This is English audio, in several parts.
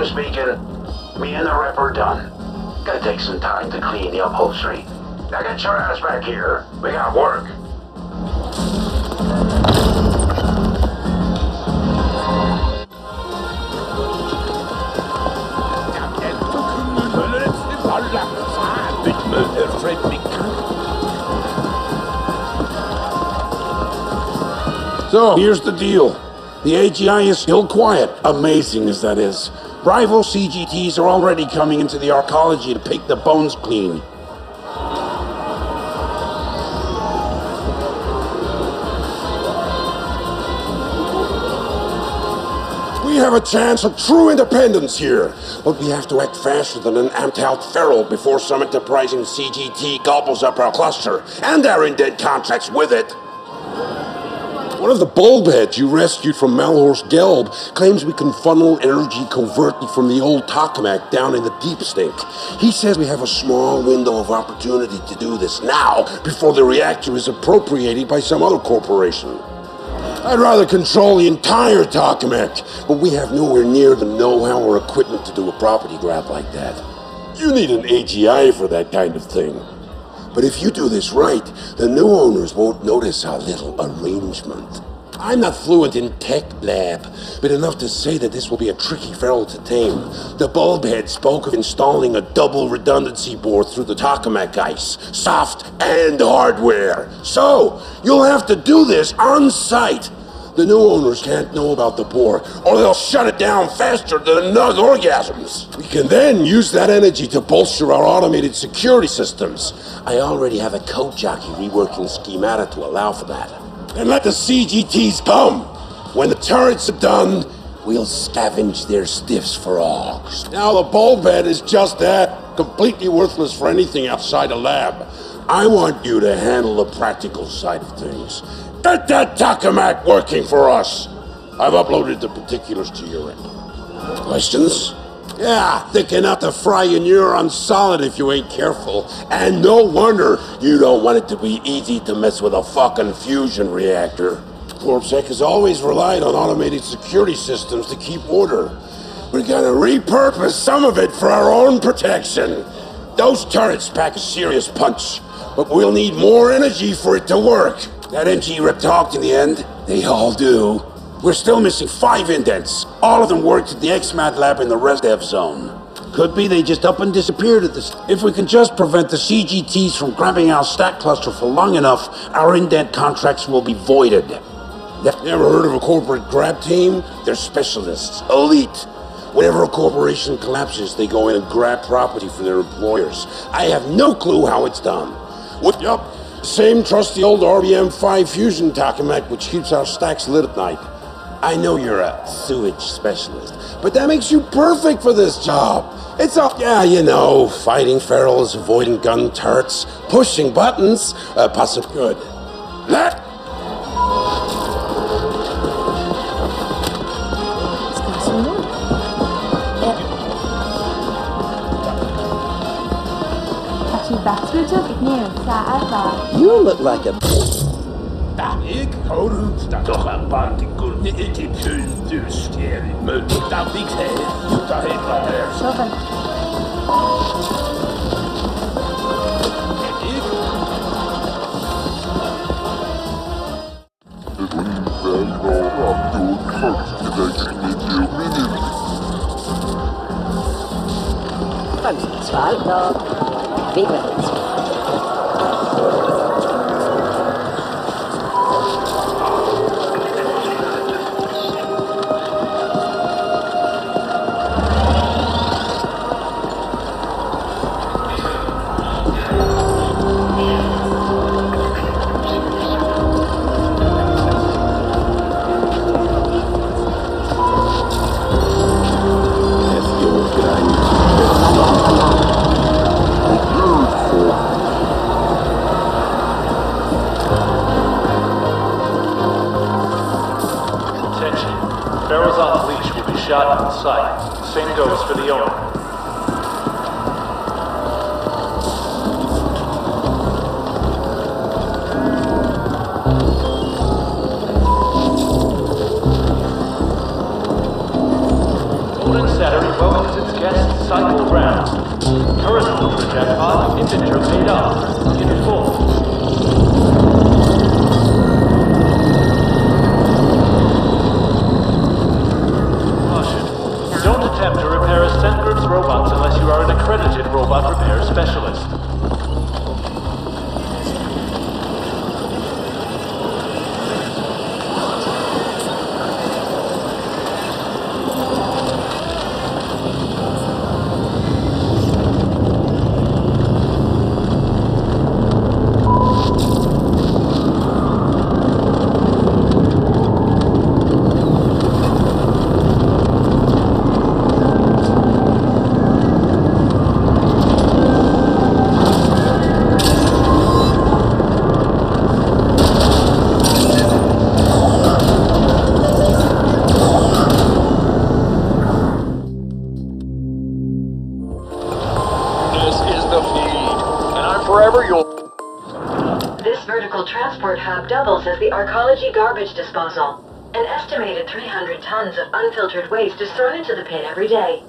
Ripper speaking. Me and the Ripper done. Gotta take some time to clean the upholstery. Now get your ass back here. We got work. So, here's the deal. The AGI is still quiet, amazing as that is. Rival CGTs are already coming into the arcology to pick the bones clean. We have a chance of true independence here, but we have to act faster than an amped-out feral before some enterprising CGT gobbles up our cluster, and our indent contracts with it. One of the bulbheads you rescued from Malhorst Gelb claims we can funnel energy covertly from the old tokamak down in the deep stink. He says we have a small window of opportunity to do this now, before the reactor is appropriated by some other corporation. I'd rather control the entire tokamak, but we have nowhere near the know-how or equipment to do a property grab like that. You need an AGI for that kind of thing. But if you do this right, the new owners won't notice our little arrangement. I'm not fluent in tech lab, but enough to say that this will be a tricky feral to tame. The bulbhead spoke of installing a double redundancy board through the tokamak ice, soft and hardware. So, you'll have to do this on site. The new owners can't know about the board, or they'll shut it down faster than nug orgasms. We can then use that energy to bolster our automated security systems. I already have a code jockey reworking schemata to allow for that. And let the CGTs come. When the turrets are done, we'll scavenge their stiffs for augs. Now the bulkhead is just that, completely worthless for anything outside a lab. I want you to handle the practical side of things. Get that tokamak working for us. I've uploaded the particulars to your end. Questions? Yeah, thick enough to fry your neurons solid if you ain't careful. And no wonder you don't want it to be easy to mess with a fucking fusion reactor. CorpSec has always relied on automated security systems to keep order. We're gonna repurpose some of it for our own protection. Those turrets pack a serious punch, but we'll need more energy for it to work. That NG rep talked in the end. They all do. We're still missing 5 indents. All of them worked at the XMAT lab in the ResDev zone. Could be they just up and disappeared at this. If we can just prevent the CGTs from grabbing our stack cluster for long enough, our indent contracts will be voided. Never heard of a corporate grab team? They're specialists, elite. Whenever a corporation collapses, they go in and grab property for their employers. I have no clue how it's done. Yup. Same trusty old RBM-5 fusion tokamak which keeps our stacks lit at night. I know you're a sewage specialist, but that makes you perfect for this job. It's all, yeah, you know, fighting ferals, avoiding gun turrets, pushing buttons, possibly good. Let You look like a... Ik hoor het toch een partikel. Ik heb dus geen me dat ik heb. Dat heeft wat er. Shogun. Ferals on the leash will be shot on sight. Same goes for the owner. Golden Saturday, welcome Current projectile integer made up. In full. Caution. Don't attempt to repair Ascent Group's robots unless you are an accredited robot repair specialist. This vertical transport hub doubles as the arcology garbage disposal. An estimated 300 tons of unfiltered waste is thrown into the pit every day.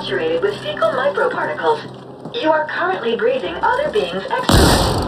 Saturated with fecal microparticles. You are currently breathing other beings' excrement.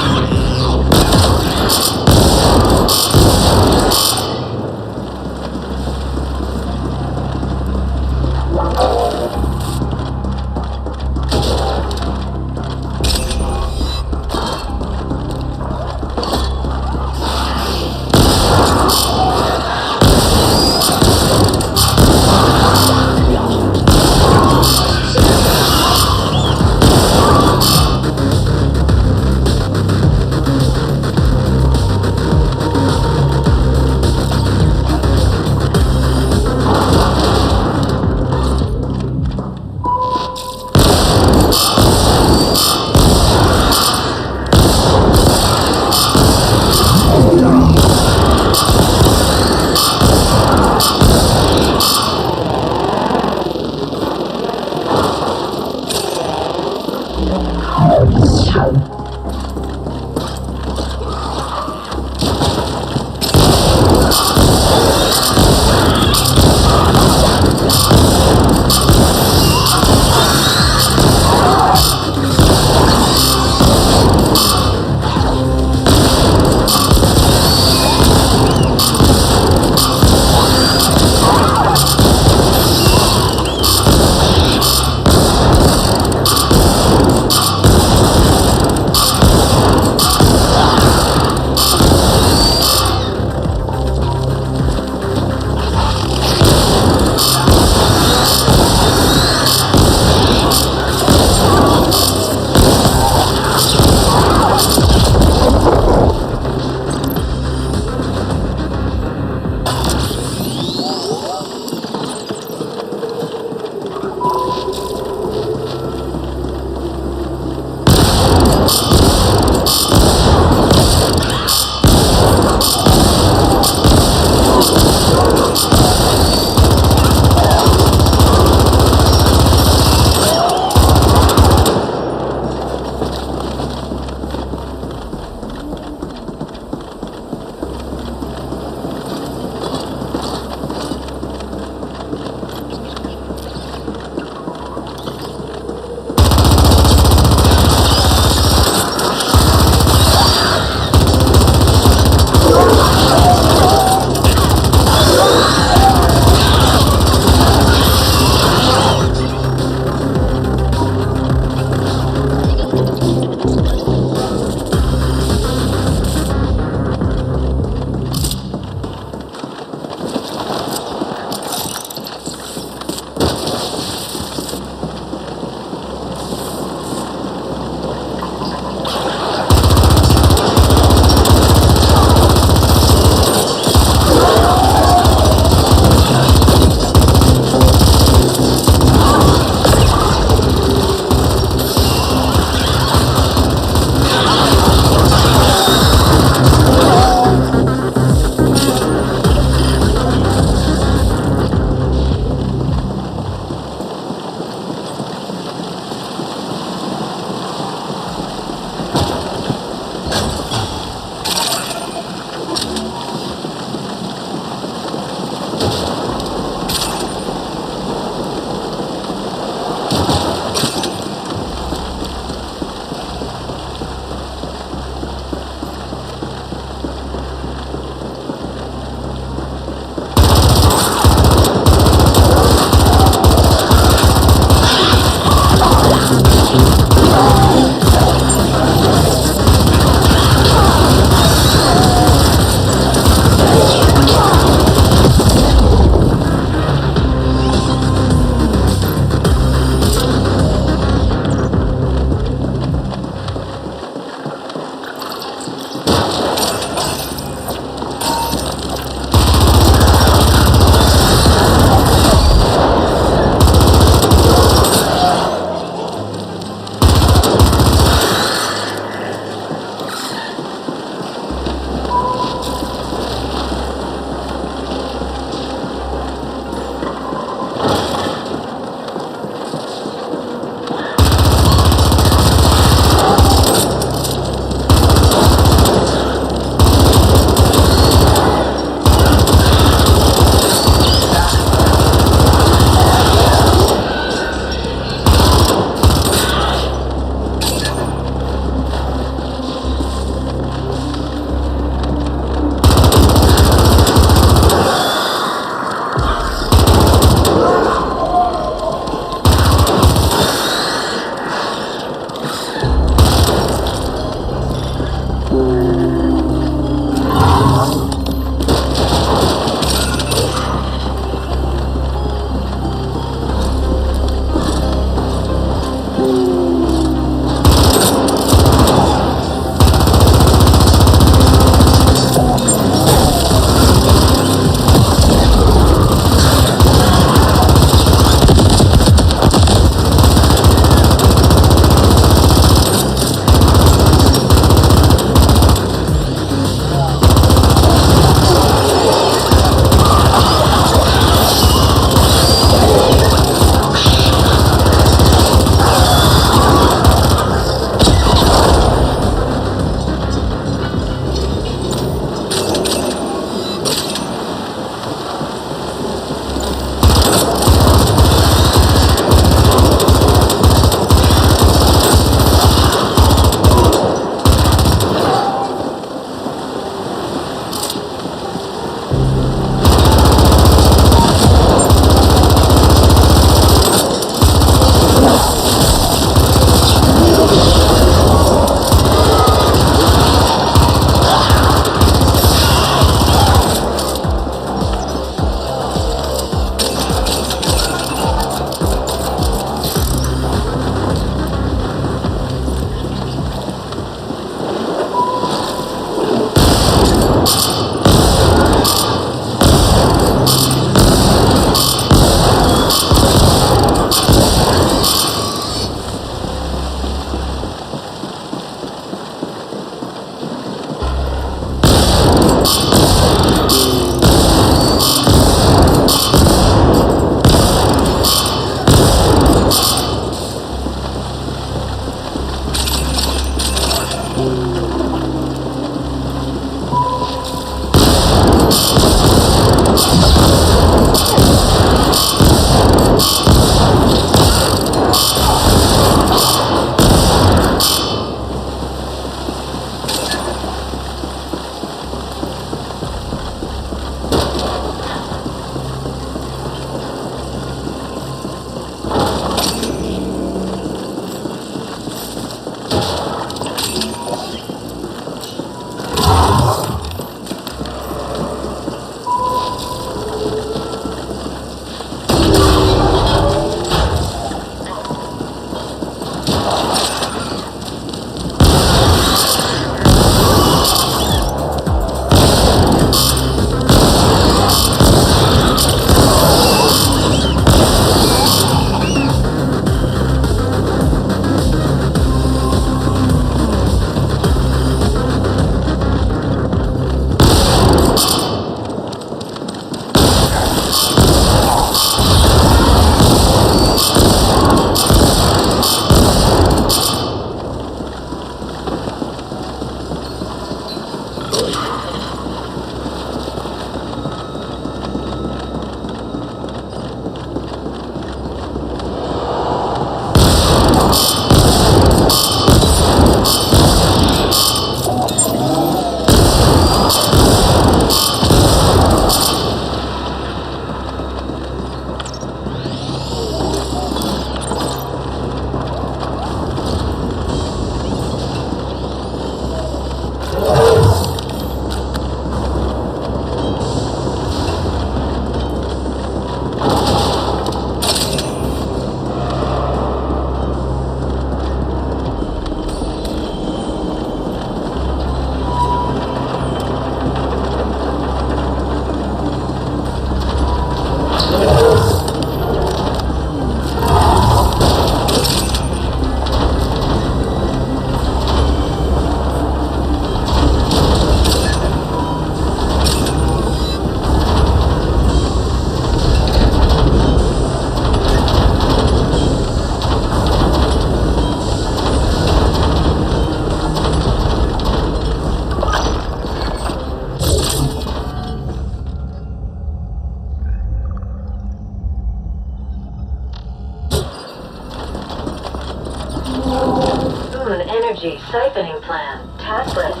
energy siphoning plan. Task list.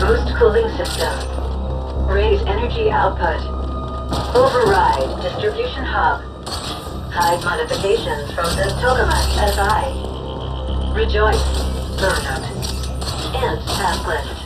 Boost cooling system. Raise energy output. Override distribution hub. Hide modifications from the Tokamak SI. Rejoice. Burnout. End task list.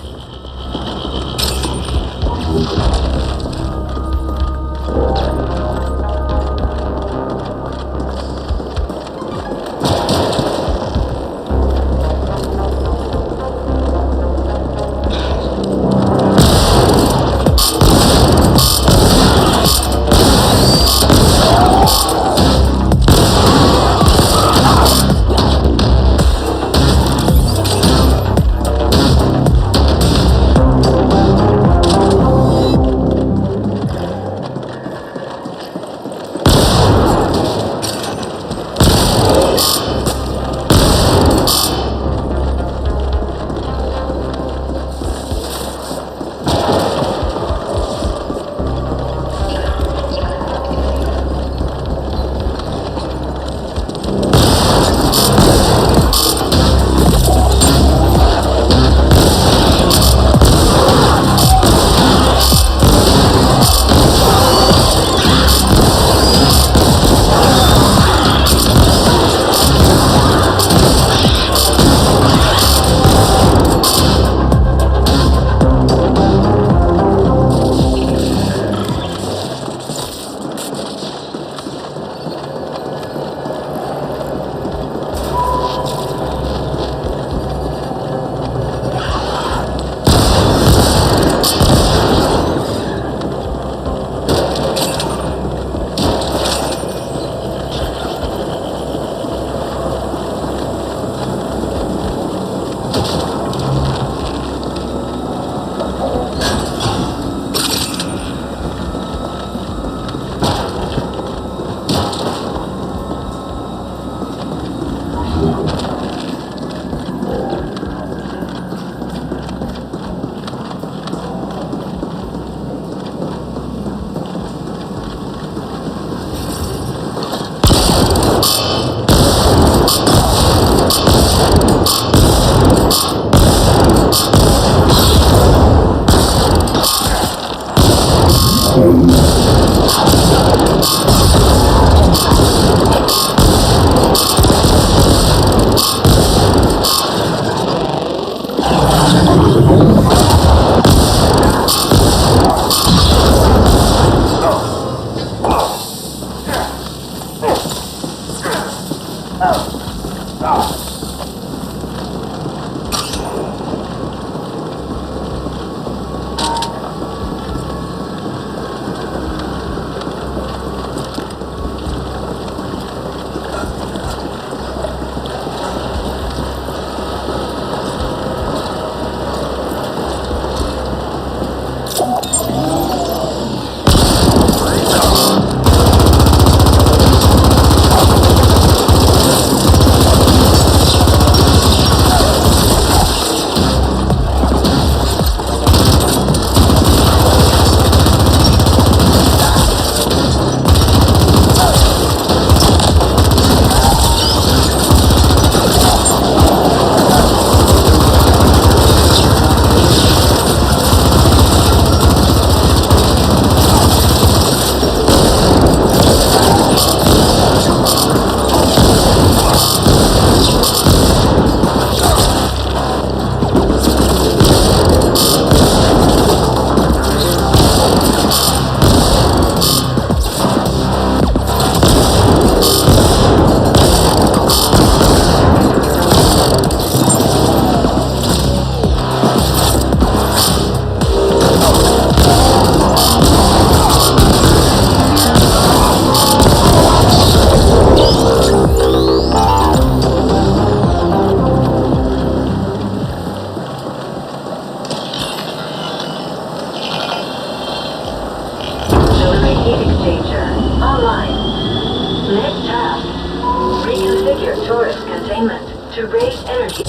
To raise energy.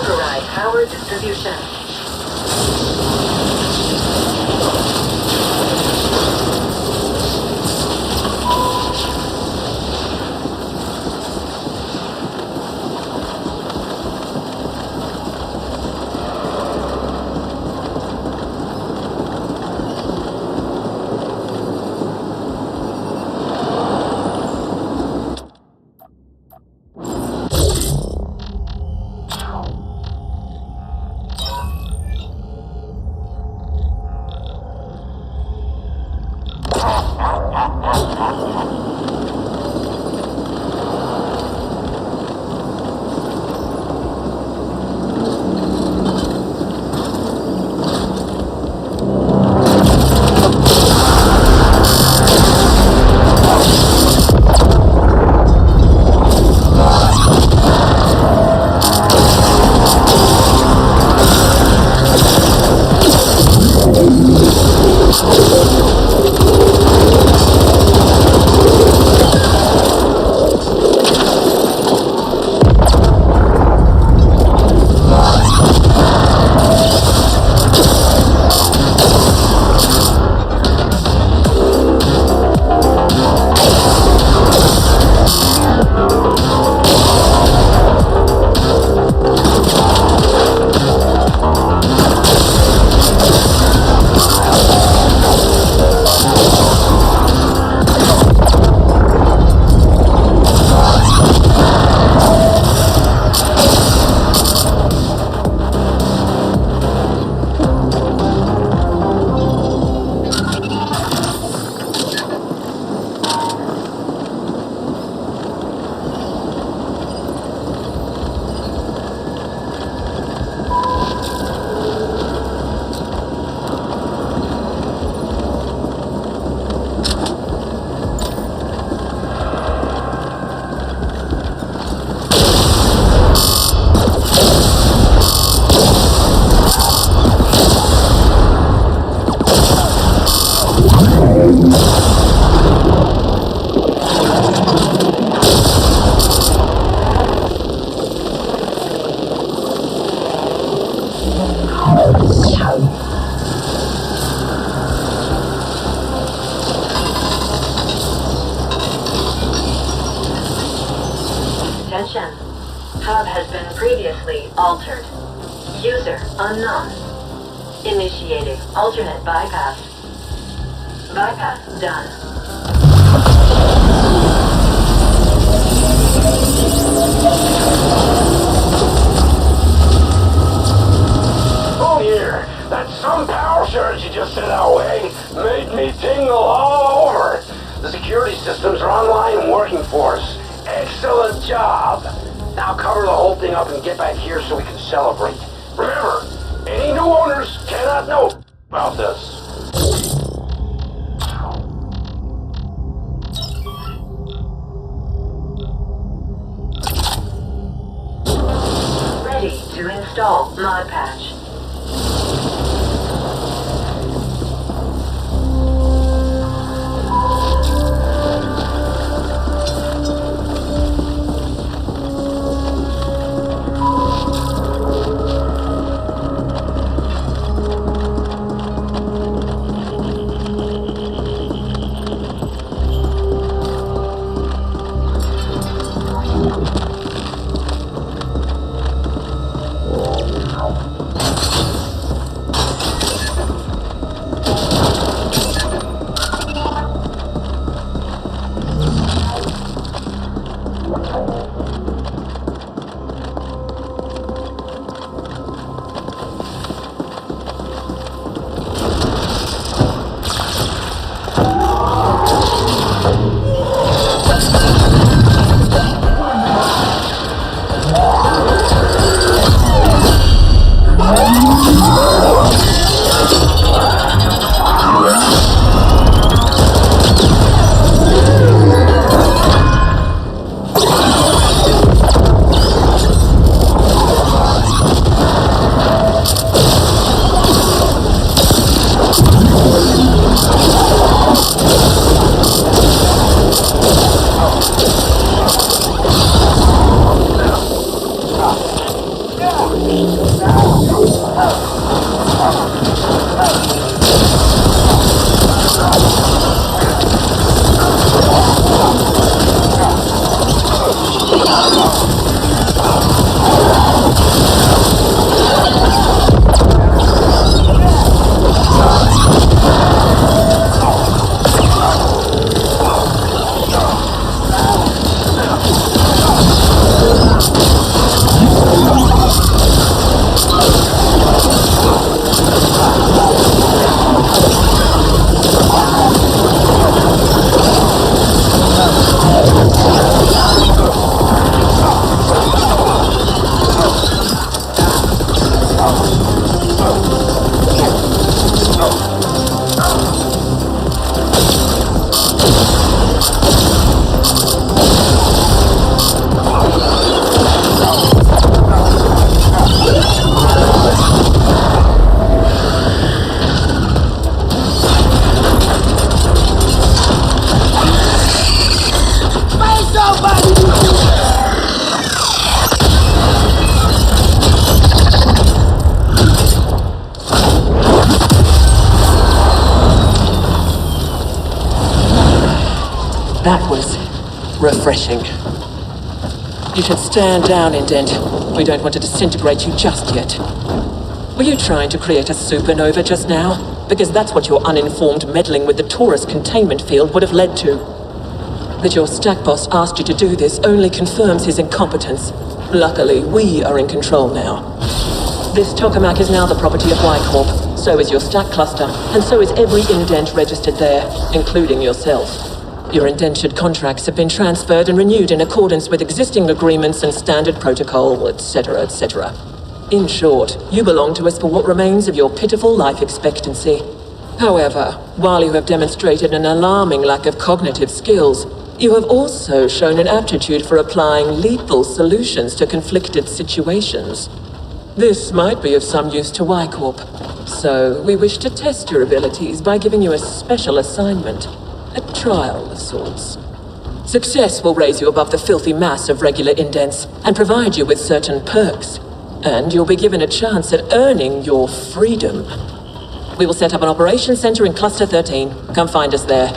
Override power distribution. Attention. Hub has been previously altered. User unknown. Initiating alternate bypass. Bypass done. Oh, here. That some power surge you just sent our way made me tingle all over. The security systems are online and working for us. Excellent job. Now cover the whole thing up and get back here so we can celebrate. Remember, any new owners cannot know about this. Ready to install mod patch. That was refreshing. You should stand down, Indent. We don't want to disintegrate you just yet. Were you trying to create a supernova just now? Because that's what your uninformed meddling with the Taurus containment field would have led to. That your stack boss asked you to do this only confirms his incompetence. Luckily, we are in control now. This tokamak is now the property of Y-Corp. So is your stack cluster, and so is every indent registered there, including yourself. Your indentured contracts have been transferred and renewed in accordance with existing agreements and standard protocol, etc., etc. In short, you belong to us for what remains of your pitiful life expectancy. However, while you have demonstrated an alarming lack of cognitive skills, you have also shown an aptitude for applying lethal solutions to conflicted situations. This might be of some use to Y-Corp, so we wish to test your abilities by giving you a special assignment. A trial of sorts. Success will raise you above the filthy mass of regular indents and provide you with certain perks. And you'll be given a chance at earning your freedom. We will set up an operations center in Cluster 13. Come find us there.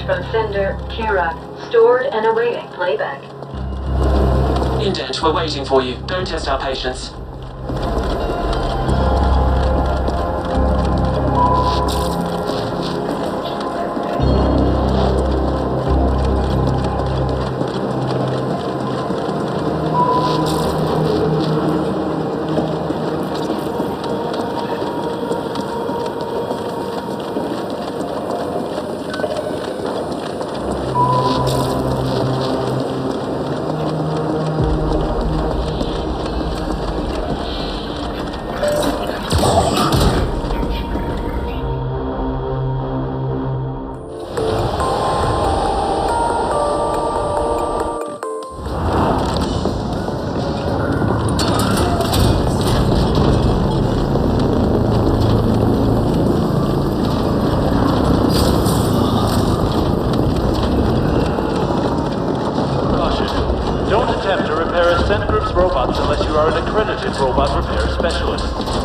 From sender, Kira, stored and awaiting playback. Indent, we're waiting for you. Don't test our patience. robots unless you are an accredited robot repair specialist.